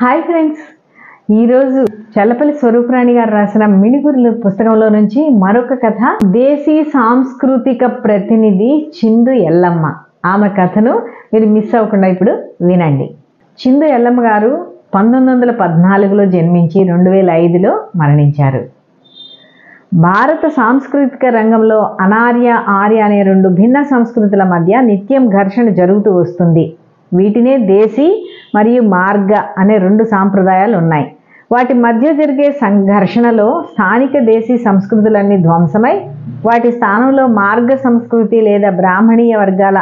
Hi friends, ఈరోజు చల్లపల్లి స్వరూపరాణి గారు రాసిన మిణిగురులు పుస్తకంలో నుంచి మరొక కథ. దేశీ సాంస్కృతిక ప్రతినిధి చిందు ఎల్లమ్మ. ఆమె కథను మీరు మిస్ అవ్వకుండా ఇప్పుడు వినండి. చిందు ఎల్లమ్మ గారు 1914లో జన్మించి 2005లో మరణించారు. భారత సాంస్కృతిక రంగంలో అనార్య ఆర్య అనే రెండు భిన్న సంస్కృతుల మధ్య నిత్యం ఘర్షణ జరుగుతూ వస్తుంది. వీటినే దేశీ మరియు మార్గ అనే రెండు సాంప్రదాయాలు ఉన్నాయి. వాటి మధ్య జరిగే సంఘర్షణలో స్థానిక దేశీ సంస్కృతులన్నీ ధ్వంసమై వాటి స్థానంలో మార్గ సంస్కృతి లేదా బ్రాహ్మణీయ వర్గాల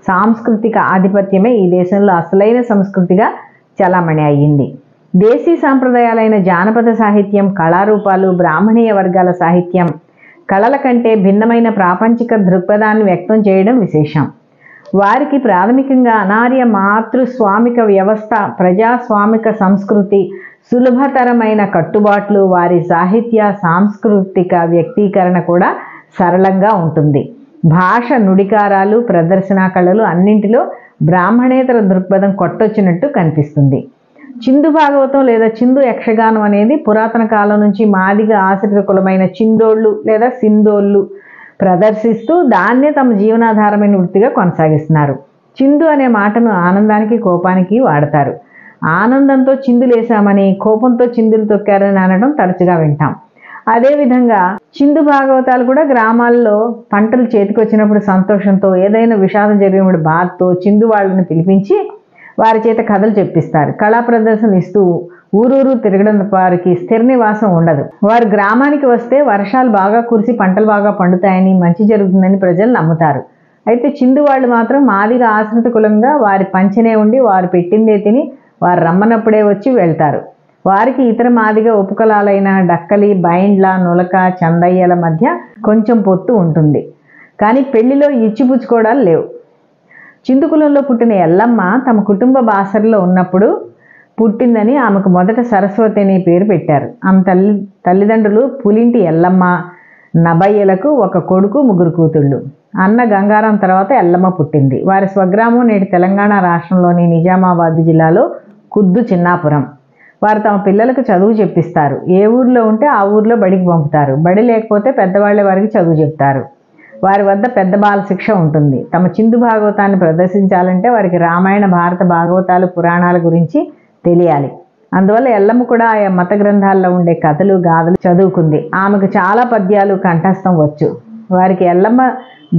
సాంస్కృతిక ఆధిపత్యమే ఈ దేశంలో అసలైన సంస్కృతిగా చలామణి అయ్యింది. దేశీ సాంప్రదాయాలైన జానపద సాహిత్యం, కళారూపాలు, బ్రాహ్మణీయ వర్గాల సాహిత్యం కళల కంటే భిన్నమైన ప్రాపంచిక దృక్పథాన్ని వ్యక్తం చేయడం విశేషం. వారికి ప్రాథమికంగా అనార్య మాతృస్వామిక వ్యవస్థ, ప్రజాస్వామిక సంస్కృతి, సులభతరమైన కట్టుబాట్లు, వారి సాహిత్య సాంస్కృతిక వ్యక్తీకరణ కూడా సరళంగా ఉంటుంది. భాష, నుడికారాలు, ప్రదర్శన కళలు అన్నింటిలో బ్రాహ్మణేతర దృక్పథం కొట్టొచ్చినట్టు కనిపిస్తుంది. చిందు భాగవతం లేదా చిందు యక్షగానం అనేది పురాతన కాలం నుంచి మాదిగ ఆశ్రిత కులమైన చిందోళ్ళు లేదా సిందోళ్ళు ప్రదర్శిస్తూ దాన్నే తమ జీవనాధారమైన వృత్తిగా కొనసాగిస్తున్నారు. చిందు అనే మాటను ఆనందానికి, కోపానికి వాడతారు. ఆనందంతో చిందులేశామని, కోపంతో చిందులు తొక్కారని అనడం తరచుగా వింటాం. అదేవిధంగా చిందు భాగవతాలు కూడా గ్రామాల్లో పంటలు చేతికొచ్చినప్పుడు సంతోషంతో, ఏదైనా విషాదం జరిగినప్పుడు బాధతో చిందు వాళ్ళని పిలిపించి వారి చేత కథలు చెప్పిస్తారు. కళా ప్రదర్శనలు ఇస్తూ ఊరూరు తిరగడం వారికి స్థిర నివాసం ఉండదు. వారు గ్రామానికి వస్తే వర్షాలు బాగా కురిసి పంటలు బాగా పండుతాయని, మంచి జరుగుతుందని ప్రజలు నమ్ముతారు. అయితే చిందు వాళ్ళు మాత్రం మాదిగ ఆశ్రిత కులంగా వారి పంచనే ఉండి వారు పెట్టిందే తిని వారు రమ్మన్నప్పుడే వచ్చి వెళ్తారు. వారికి ఇతర మాదిగ ఉపకులాలైన డక్కలి, బైండ్ల, నులక, చందయ్యల మధ్య కొంచెం పొత్తు ఉంటుంది. కానీ పెళ్లిలో ఇచ్చిపుచ్చుకోవడాలు లేవు. చిందు కులంలో పుట్టిన ఎల్లమ్మ తమ కుటుంబ బాసరలో ఉన్నప్పుడు పుట్టిందని ఆమెకు మొదట సరస్వతి అనే పేరు పెట్టారు. ఆమె తల్లిదండ్రులు పులింటి ఎల్లమ్మ, నబయ్యలకు ఒక కొడుకు, 3 కూతుళ్ళు. అన్న గంగారాం తర్వాత ఎల్లమ్మ పుట్టింది. వారి స్వగ్రామం నేటి తెలంగాణ రాష్ట్రంలోని నిజామాబాద్ జిల్లాలో కుద్దు చిన్నాపురం. వారు తమ పిల్లలకు చదువు చెప్పిస్తారు. ఏ ఊర్లో ఉంటే ఆ ఊర్లో బడికి పంపుతారు. బడి లేకపోతే పెద్దవాళ్లే వారికి చదువు చెప్తారు. వారి వద్ద పెద్ద బాల శిక్ష ఉంటుంది. తమ చిందు భాగవతాన్ని ప్రదర్శించాలంటే వారికి రామాయణ, భారత భాగవతాలు, పురాణాల గురించి తెలియాలి. అందువల్ల ఎల్లమ్మ కూడా ఆయా మత గ్రంథాల్లో ఉండే కథలు, గాథలు చదువుకుంది. ఆమెకు చాలా పద్యాలు కంఠస్థం వచ్చు. వారికి ఎల్లమ్మ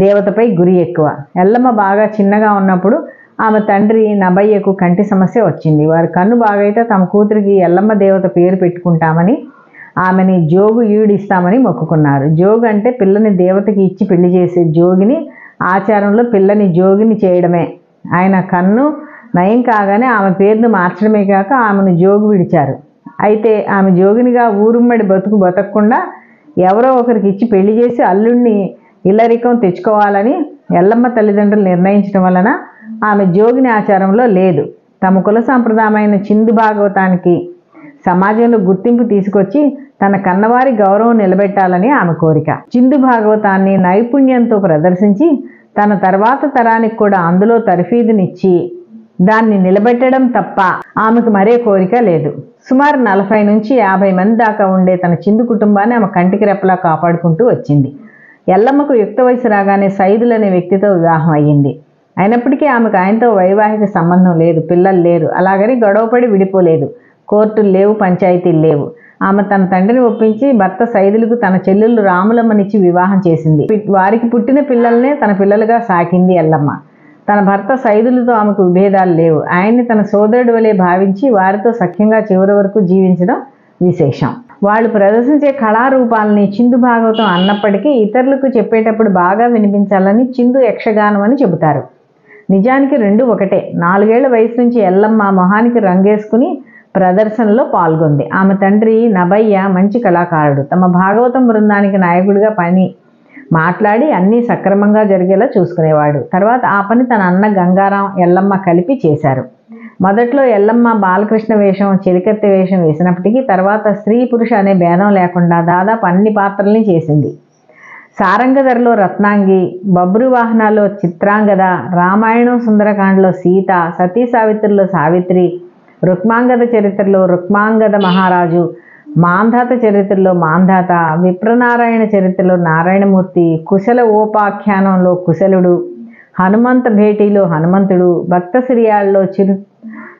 దేవతపై గురి ఎక్కువ. ఎల్లమ్మ బాగా చిన్నగా ఉన్నప్పుడు ఆమె తండ్రి నబయ్యకు కంటి సమస్య వచ్చింది. వారి కన్ను బాగైతే తమ కూతురికి ఎల్లమ్మ దేవత పేరు పెట్టుకుంటామని, ఆమెని జోగు ఈడిస్తామని మొక్కుకున్నారు. జోగు అంటే పిల్లని దేవతకి ఇచ్చి పెళ్లి చేసే జోగిని. ఆచారంలో పిల్లని జోగిని చేయడమే. ఆయన కన్ను నయం కాగానే ఆమె పేరును మార్చడమే కాక ఆమెను జోగు విడిచారు. అయితే ఆమె జోగినిగా ఊరుమ్మడి బతకకుండా ఎవరో ఒకరికి ఇచ్చి పెళ్లి చేసి అల్లుడిని ఇల్లరికం తెచ్చుకోవాలని ఎల్లమ్మ తల్లిదండ్రులు నిర్ణయించడం వలన ఆమె జోగిని ఆచారంలో లేదు. తమ కుల సాంప్రదాయమైన చిందు భాగవతానికి సమాజంలో గుర్తింపు తీసుకొచ్చి తన కన్నవారి గౌరవం నిలబెట్టాలని ఆమె కోరిక. చిందు భాగవతాన్ని నైపుణ్యంతో ప్రదర్శించి తన తర్వాత తరానికి కూడా అందులో తర్ఫీదునిచ్చి దాన్ని నిలబెట్టడం తప్ప ఆమెకు మరే కోరిక లేదు. సుమారు 40 నుంచి 50 మంది దాకా ఉండే తన చిందు కుటుంబాన్ని ఆమె కంటికి రెప్పలా కాపాడుకుంటూ వచ్చింది. ఎల్లమ్మకు యుక్త వయసు రాగానే సైదులు అనే వ్యక్తితో వివాహం అయ్యింది. అయినప్పటికీ ఆమెకు ఆయనతో వైవాహిక సంబంధం లేదు, పిల్లలు లేరు. అలాగని గొడవపడి విడిపోలేదు. కోర్టులు లేవు, పంచాయతీలు లేవు. ఆమె తన తండ్రిని ఒప్పించి భర్త సైదులకు తన చెల్లెళ్ళు రాములమ్మనిచ్చి వివాహం చేసింది. వారికి పుట్టిన పిల్లల్నే తన పిల్లలుగా సాకింది ఎల్లమ్మ. తన భర్త సైదులతో ఆమెకు విభేదాలు లేవు. ఆయన్ని తన సోదరుడు వలె భావించి వారితో సఖ్యంగా చివరి వరకు జీవించడం విశేషం. వాళ్ళు ప్రదర్శించే కళారూపాలని చిందు భాగవతం అన్నప్పటికీ ఇతరులకు చెప్పేటప్పుడు బాగా వినిపించాలని చిందు యక్షగానం అని చెబుతారు. నిజానికి రెండు ఒకటే. 4 ఏళ్ల వయసు నుంచి ఎల్లమ్మ మొహానికి రంగేసుకుని ప్రదర్శనలో పాల్గొంది. ఆమె తండ్రి నబయ్య మంచి కళాకారుడు. తమ భాగవతం బృందానికి నాయకుడిగా మాట్లాడి అన్నీ సక్రమంగా జరిగేలా చూసుకునేవాడు. తర్వాత ఆ పని తన అన్న గంగారాం, ఎల్లమ్మ కలిపి చేశారు. మొదట్లో ఎల్లమ్మ బాలకృష్ణ వేషం, చెలికత్తె వేషం వేసినప్పటికీ తర్వాత స్త్రీ పురుష అనే భేదం లేకుండా దాదాపు అన్ని పాత్రల్ని చేసింది. సారంగధరలో రత్నాంగి, బబ్రు వాహనాల్లో చిత్రాంగద, రామాయణం సుందరకాండలో సీత, సతీ సావిత్రిలో సావిత్రి, రుక్మాంగద చరిత్రలో రుక్మాంగద మహారాజు, మాంధాత చరిత్రలో మాంధాత, విప్రనారాయణ చరిత్రలో నారాయణమూర్తి, కుశల ఓపాఖ్యానంలో కుశలుడు, హనుమంత భేటీలో హనుమంతుడు, భక్త సిరియాల్లో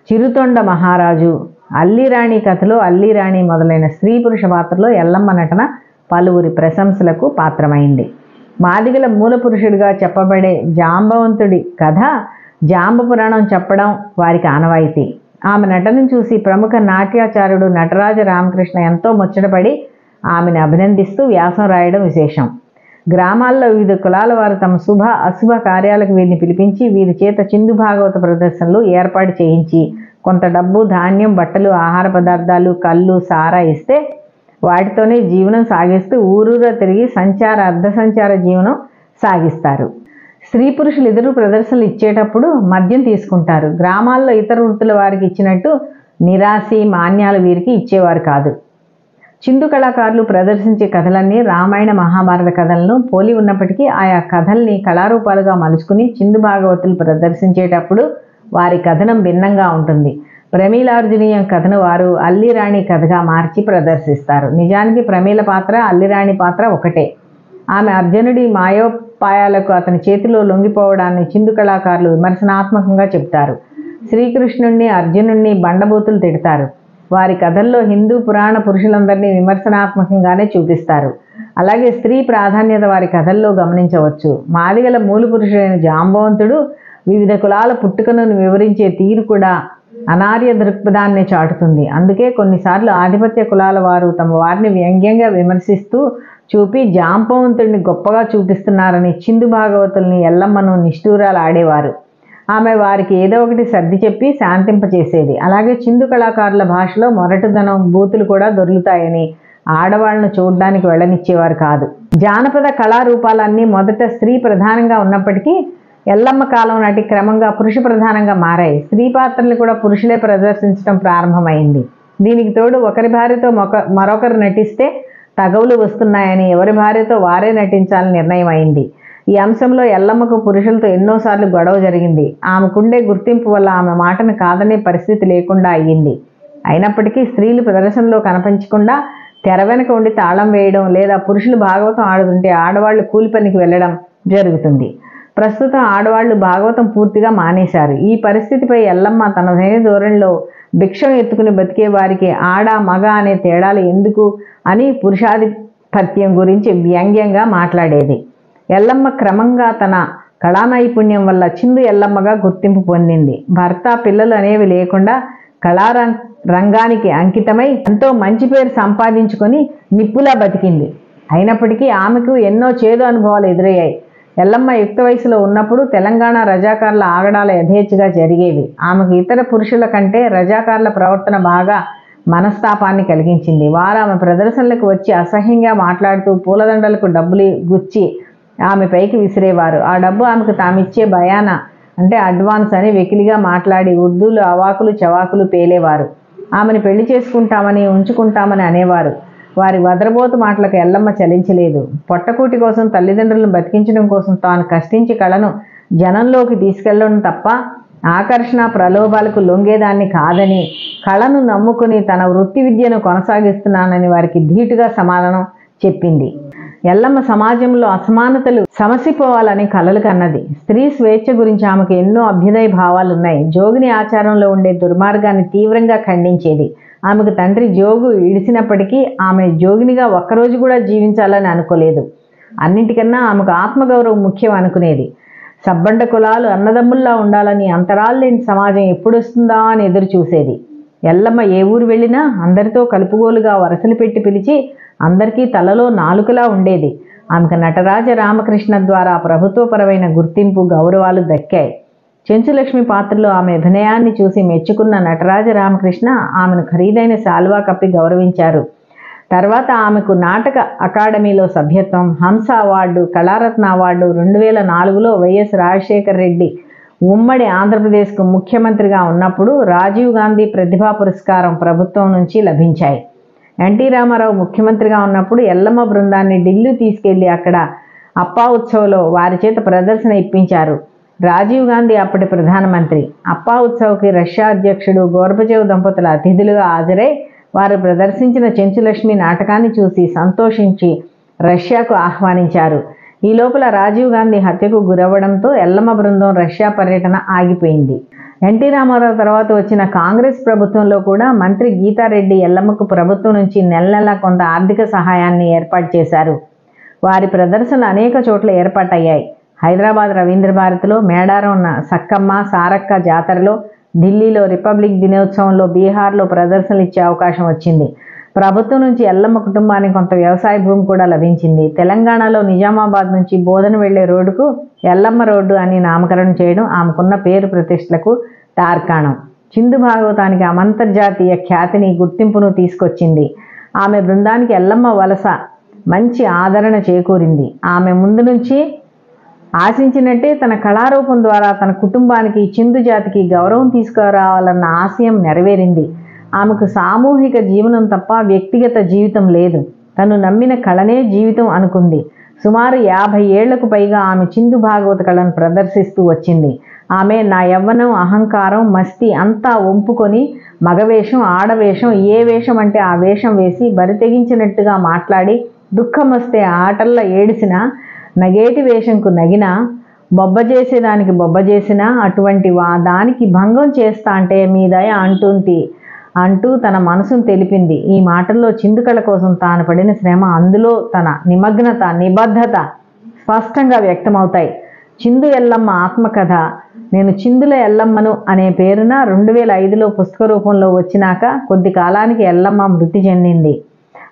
చిరుతొండ మహారాజు, అల్లిరాణి కథలో అల్లిరాణి మొదలైన స్త్రీ పురుష పాత్రలో ఎల్లమ్మ నటన పలువురి ప్రశంసలకు పాత్రమైంది. మాదిగల మూల పురుషుడిగా చెప్పబడే జాంబవంతుడి కథ జాంబ పురాణం చెప్పడం వారికి ఆనవాయితీ. ఆమె నటనను చూసి ప్రముఖ నాట్యాచార్యుడు నటరాజ రామకృష్ణ ఎంతో ముచ్చటపడి ఆమెను అభినందిస్తూ వ్యాసం రాయడం విశేషం. గ్రామాల్లో వివిధ కులాల వారు తమ శుభ అశుభ కార్యాలకు వీరిని పిలిపించి వీరి చేత చిందు భాగవత ప్రదర్శనలు ఏర్పాటు చేయించి కొంత డబ్బు, ధాన్యం, బట్టలు, ఆహార పదార్థాలు, కళ్ళు, సారా ఇస్తే వాటితోనే జీవనం సాగిస్తూ ఊరూరా తిరిగి అర్ధ సంచార జీవనం సాగిస్తారు. స్త్రీ పురుషులు ఇద్దరు ప్రదర్శనలు ఇచ్చేటప్పుడు మద్యం తీసుకుంటారు. గ్రామాల్లో ఇతర వృత్తుల వారికి ఇచ్చినట్టు నిరాశి, మాన్యాలు వీరికి ఇచ్చేవారు కాదు. చిందు కళాకారులు ప్రదర్శించే కథలన్నీ రామాయణ మహాభారత కథలను పోలి ఉన్నప్పటికీ ఆయా కథల్ని కళారూపాలుగా మలుచుకుని చిందు భాగవతులు ప్రదర్శించేటప్పుడు వారి కథనం భిన్నంగా ఉంటుంది. ప్రమీలార్జునీయం కథను వారు అల్లిరాణి కథగా మార్చి ప్రదర్శిస్తారు. నిజానికి ప్రమీల పాత్ర, అల్లిరాణి పాత్ర ఒకటే. ఆమె అర్జునుడి మాయోపాయాలకు అతని చేతిలో లొంగిపోవడాన్ని చిందు కళాకారులు విమర్శనాత్మకంగా చెబుతారు. శ్రీకృష్ణుణ్ణి, అర్జునుణ్ణి బండబూతులు తిడతారు. వారి కథల్లో హిందూ పురాణ పురుషులందరినీ విమర్శనాత్మకంగానే చూపిస్తారు. అలాగే స్త్రీ ప్రాధాన్యత వారి కథల్లో గమనించవచ్చు. మాదిగల మూల పురుషుడైన జాంబవంతుడు వివిధ కులాల పుట్టుకను వివరించే తీరు కూడా అనార్య దృక్పథాన్ని చాటుతుంది. అందుకే కొన్నిసార్లు ఆధిపత్య కులాల వారు తమ వారిని వ్యంగ్యంగా విమర్శిస్తూ చూపి జాంబవంతుడిని గొప్పగా చూపిస్తున్నారని చిందు భాగవతుల్ని, ఎల్లమ్మను నిష్ఠూరాలు ఆడేవారు. ఆమె వారికి ఏదో ఒకటి సర్ది చెప్పి శాంతింపచేసేది. అలాగే చిందు కళాకారుల భాషలో మొరటుదనం, బూతులు కూడా దొర్లుతాయని ఆడవాళ్లను చూడడానికి వెళ్ళనిచ్చేవారు కాదు. జానపద కళారూపాలన్నీ మొదట స్త్రీ ప్రధానంగా ఉన్నప్పటికీ ఎల్లమ్మ కాలం నాటి క్రమంగా పురుష ప్రధానంగా మారాయి. స్త్రీ పాత్రలు కూడా పురుషులే ప్రదర్శించడం ప్రారంభమైంది. దీనికి తోడు ఒకరి భార్యతో మరొకరు నటిస్తే తగవులు వస్తున్నాయని ఎవరి భార్యతో వారే నటించాలని నిర్ణయం అయింది. ఈ అంశంలో ఎల్లమ్మకు పురుషులతో ఎన్నోసార్లు గొడవ జరిగింది. ఆమెకుండే గుర్తింపు వల్ల ఆమె మాటను కాదనే పరిస్థితి లేకుండా అయ్యింది. అయినప్పటికీ స్త్రీలు ప్రదర్శనలో కనిపించకుండా తెర వెనక ఉండి తాళం వేయడం లేదా పురుషులు భాగవతం ఆడుతుంటే ఆడవాళ్లు కూలి పనికి వెళ్ళడం జరుగుతుంది. ప్రస్తుతం ఆడవాళ్లు భాగవతం పూర్తిగా మానేశారు. ఈ పరిస్థితిపై ఎల్లమ్మ తనదైన ధోరణిలో భిక్షం ఎత్తుకుని బతికే వారికి ఆడ మగ అనే తేడాలు ఎందుకు అని పురుషాధిపత్యం గురించి వ్యంగ్యంగా మాట్లాడేది. ఎల్లమ్మ క్రమంగా తన కళా నైపుణ్యం వల్ల చిందు ఎల్లమ్మగా గుర్తింపు పొందింది. భర్త, పిల్లలు అనేవి లేకుండా కళారంగానికి అంకితమై ఎంతో మంచి పేరు సంపాదించుకొని నిప్పులా బతికింది. అయినప్పటికీ ఆమెకు ఎన్నో చేదు అనుభవాలు ఎదురయ్యాయి. ఎల్లమ్మ యుక్త వయసులో ఉన్నప్పుడు తెలంగాణ రజాకారుల ఆగడాల యథేచ్ఛగా జరిగేవి. ఆమెకు ఇతర పురుషుల కంటే రజాకారుల ప్రవర్తన బాగా మనస్తాపాన్ని కలిగించింది. వారు ఆమె ప్రదర్శనలకు వచ్చి అసహ్యంగా మాట్లాడుతూ పూలదండలకు డబ్బులు గుచ్చి ఆమె పైకి విసిరేవారు. ఆ డబ్బు ఆమెకు తామిచ్చే బయానా అంటే అడ్వాన్స్ అని వెకిలిగా మాట్లాడి ఉర్దూలు అవాకులు చవాకులు పేలేవారు. ఆమెను పెళ్లి చేసుకుంటామని, ఉంచుకుంటామని అనేవారు. వారి వదరబోతు మాటలకు ఎల్లమ్మ చలించలేదు. పొట్టకూటి కోసం, తల్లిదండ్రులను బతికించడం కోసం తాను కష్టించి కళను జనంలోకి తీసుకెళ్లడం తప్ప ఆకర్షణ ప్రలోభాలకు లొంగేదాన్ని కాదని, కళను నమ్ముకుని తన వృత్తి విద్యను కొనసాగిస్తున్నానని వారికి ధీటుగా సమాధానం చెప్పింది. ఎల్లమ్మ సమాజంలో అసమానతలు సమసిపోవాలని కలలు కన్నది. స్త్రీ స్వేచ్ఛ గురించి ఆమెకు ఎన్నో అభ్యుదయ భావాలున్నాయి. జోగిని ఆచారంలో ఉండే దుర్మార్గాన్ని తీవ్రంగా ఖండించేది. ఆమెకు తండ్రి జోగు ఇడిసినప్పటికీ ఆమె జోగినిగా ఒక్కరోజు కూడా జీవించాలని అనుకోలేదు. అన్నింటికన్నా ఆమెకు ఆత్మగౌరవం ముఖ్యం అనుకునేది. సబ్బండ కులాలు అన్నదమ్ముల్లా ఉండాలని, అంతరాలు లేని సమాజం ఎప్పుడొస్తుందా అని ఎదురు చూసేది. ఎల్లమ్మ ఏ ఊరు వెళ్ళినా అందరితో కలుపుగోలుగా వరసలు పెట్టి పిలిచి అందరికీ తలలో నాలుకలా ఉండేది. ఆమెకు నటరాజ రామకృష్ణ ద్వారా ప్రభుత్వపరమైన గుర్తింపు, గౌరవాలు దక్కాయి. చెంచులక్ష్మి పాత్రలో ఆమె అభినయాన్ని చూసి మెచ్చుకున్న నటరాజ రామకృష్ణ ఆమెను ఖరీదైన శాల్వా కప్పి గౌరవించారు. తర్వాత ఆమెకు నాటక అకాడమీలో సభ్యత్వం, హంస అవార్డు, కళారత్న అవార్డు 2004లో వైఎస్ రాజశేఖర రెడ్డి ఉమ్మడి ఆంధ్రప్రదేశ్కు ముఖ్యమంత్రిగా ఉన్నప్పుడు రాజీవ్ గాంధీ ప్రతిభా పురస్కారం ప్రభుత్వం నుంచి లభించాయి. ఎన్టీ రామారావు ముఖ్యమంత్రిగా ఉన్నప్పుడు ఎల్లమ్మ బృందాన్ని ఢిల్లీ తీసుకెళ్లి అక్కడ అప్పా ఉత్సవ్లో వారి చేత ప్రదర్శన ఇప్పించారు. రాజీవ్ గాంధీ అప్పటి ప్రధానమంత్రి. అప్పా ఉత్సవ్కి రష్యా అధ్యక్షుడు గోర్బచేవ్ దంపతుల అతిథులుగా హాజరై వారు ప్రదర్శించిన చెంచులక్ష్మి నాటకాన్ని చూసి సంతోషించి రష్యాకు ఆహ్వానించారు. ఈ లోపల రాజీవ్ గాంధీ హత్యకు గురవ్వడంతో ఎల్లమ్మ బృందం రష్యా పర్యటన ఆగిపోయింది. ఎన్టీ రామారావు తర్వాత వచ్చిన కాంగ్రెస్ ప్రభుత్వంలో కూడా మంత్రి గీతారెడ్డి ఎల్లమ్మకు ప్రభుత్వం నుంచి నెల నెలా కొంత ఆర్థిక సహాయాన్ని ఏర్పాటు చేశారు. వారి ప్రదర్శనలు అనేక చోట్ల ఏర్పాటయ్యాయి. హైదరాబాద్ రవీంద్ర భారతిలో, మేడారం సక్కమ్మ సారక్క జాతరలో, ఢిల్లీలో రిపబ్లిక్ దినోత్సవంలో, బీహార్లో ప్రదర్శనలు ఇచ్చే అవకాశం వచ్చింది. ప్రభుత్వం నుంచి ఎల్లమ్మ కుటుంబానికి కొంత వ్యవసాయ భూమి కూడా లభించింది. తెలంగాణలో నిజామాబాద్ నుంచి బోధన వెళ్లే రోడ్డుకు ఎల్లమ్మ రోడ్డు అని నామకరణం చేయడం ఆమెకున్న పేరు ప్రతిష్టలకు తార్కాణం. చిందు భాగవతానికి అంతర్జాతీయ ఖ్యాతిని, గుర్తింపును తీసుకొచ్చింది. ఆమె బృందానికి ఎల్లమ్మ వలస మంచి ఆదరణ చేకూరింది. ఆమె ముందు నుంచి ఆశించినట్టే తన కళారూపం ద్వారా తన కుటుంబానికి, చిందు జాతికి గౌరవం తీసుకురావాలన్న ఆశయం నెరవేరింది. ఆమెకు సామూహిక జీవనం తప్ప వ్యక్తిగత జీవితం లేదు. తను నమ్మిన కళనే జీవితం అనుకుంది. సుమారు 50 ఏళ్లకు పైగా ఆమె చిందు భాగవత కళను ప్రదర్శిస్తూ వచ్చింది. ఆమె నా యవ్వనం, అహంకారం, మస్తి అంతా ఒంపుకొని మగవేషం, ఆడవేషం, ఏ వేషం అంటే ఆ వేషం వేసి బరితెగించినట్టుగా మాట్లాడి, దుఃఖం వస్తే ఆటల్లో ఏడిసినా, నగేటి వేషంకు నగినా, బొబ్బ చేసేదానికి బొబ్బ చేసినా అటువంటి దానికి భంగం చేస్తా అంటే మీ దయ అంటూ తన మనసును తెలిపింది. ఈ మాటల్లో చిందు కళ కోసం తాను పడిన శ్రమ, అందులో తన నిమగ్నత, నిబద్ధత స్పష్టంగా వ్యక్తమవుతాయి. చిందు ఎల్లమ్మ ఆత్మకథ నేను చిందుల ఎల్లమ్మను అనే పేరున 2005లో పుస్తక రూపంలో వచ్చినాక కొద్ది కాలానికి ఎల్లమ్మ మృతి చెందింది.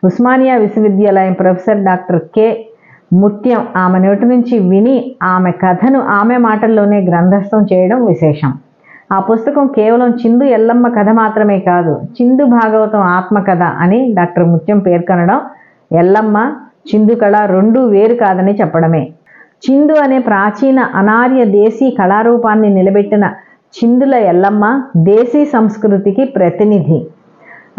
ఉస్మానియా విశ్వవిద్యాలయం ప్రొఫెసర్ డాక్టర్ కె ముత్యం ఆమె నోటి నుంచి విని ఆమె కథను ఆమె మాటల్లోనే గ్రంథస్థం చేయడం విశేషం. ఆ పుస్తకం కేవలం చిందు ఎల్లమ్మ కథ మాత్రమే కాదు, చిందు భాగవతం ఆత్మకథ అని డాక్టర్ ముత్యం పేర్కొనడం ఎల్లమ్మ, చిందు కళ రెండూ వేరు కాదని చెప్పడమే. చిందు అనే ప్రాచీన అనార్య దేశీ కళారూపాన్ని నిలబెట్టిన చిందుల ఎల్లమ్మ దేశీ సంస్కృతికి ప్రతినిధి.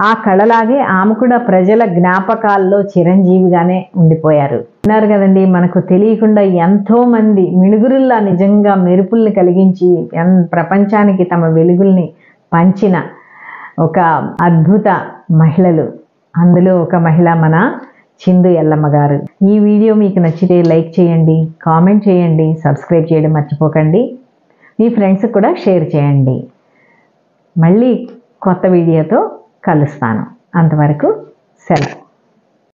ఆ కళలాగే ఆమె కూడా ప్రజల జ్ఞాపకాల్లో చిరంజీవిగానే ఉండిపోయారు. విన్నారు కదండి, మనకు తెలియకుండా ఎంతోమంది మిణుగురుల్లా నిజంగా మెరుపుల్ని కలిగించి ప్రపంచానికి తమ వెలుగుల్ని పంచిన ఒక అద్భుత మహిళలు. అందులో ఒక మహిళ మన చిందు ఎల్లమ్మ గారు. ఈ వీడియో మీకు నచ్చితే లైక్ చేయండి, కామెంట్ చేయండి, సబ్స్క్రైబ్ చేయడం మర్చిపోకండి. మీ ఫ్రెండ్స్కి కూడా షేర్ చేయండి. మళ్ళీ కొత్త వీడియోతో కలుస్తాను. అంతవరకు సెలవు.